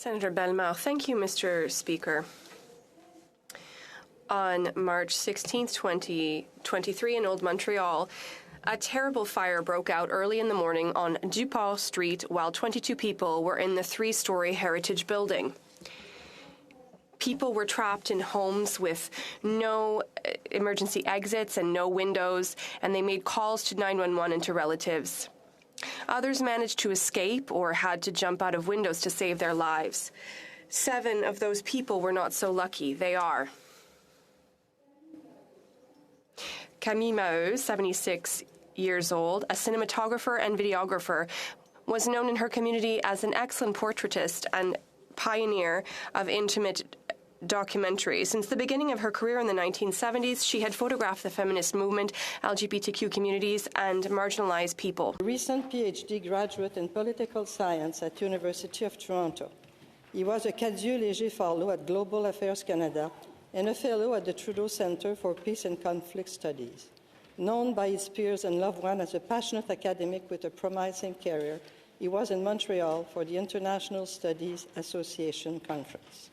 Senator Bellemare, thank you, Mr. Speaker. On March 16, 2023 in Old Montreal, a terrible fire broke out early in the morning on Dupont Street while 22 people were in the three-story heritage building. People were trapped in homes with no emergency exits and no windows, and they made calls to 911 and to relatives. Others managed to escape or had to jump out of windows to save their lives. 7 of those people were not so lucky. They are Camille Maheu, 76 years old, a cinematographer and videographer, was known in her community as an excellent portraitist and pioneer of intimate documentary. Since the beginning of her career in the 1970s, she had photographed the feminist movement, LGBTQ communities, and marginalized people. A recent PhD graduate in political science at University of Toronto. He was a Cadieux Léger Fellow at Global Affairs Canada and a Fellow at the Trudeau Centre for Peace and Conflict Studies. Known by his peers and loved ones as a passionate academic with a promising career, he was in Montreal for the International Studies Association Conference.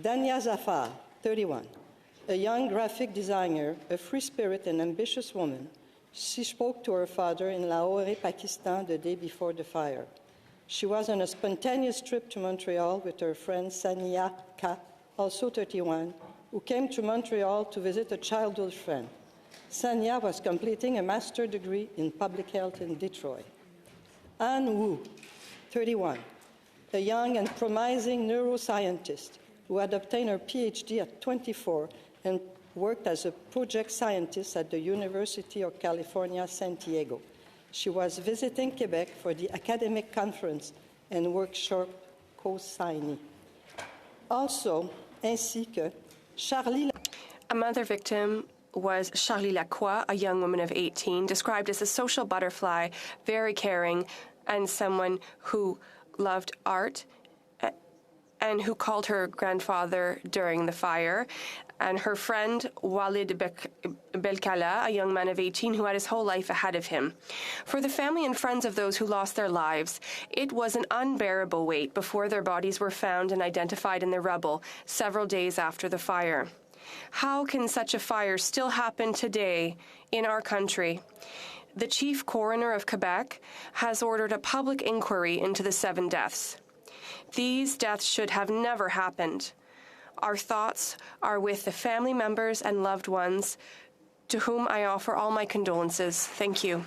Dania Zafar, 31, a young graphic designer, a free spirit and ambitious woman. She spoke to her father in Lahore, Pakistan, the day before the fire. She was on a spontaneous trip to Montreal with her friend Sania Ka, also 31, who came to Montreal to visit a childhood friend. Sania was completing a master's degree in public health in Detroit. Anne Wu, 31, a young and promising neuroscientist who had obtained her PhD at 24 and worked as a project scientist at the University of California, San Diego. She was visiting Quebec for the academic conference and workshop co-signee. Also, ainsi que Charlie. Another victim was Charlie Lacroix, a young woman of 18, described as a social butterfly, very caring, and someone who loved art and who called her grandfather during the fire, and her friend Walid Belkala, a young man of 18 who had his whole life ahead of him. For the family and friends of those who lost their lives, it was an unbearable wait before their bodies were found and identified in the rubble several days after the fire. How can such a fire still happen today in our country? The chief coroner of Quebec has ordered a public inquiry into the 7 deaths. These deaths should have never happened. Our thoughts are with the family members and loved ones to whom I offer all my condolences. Thank you.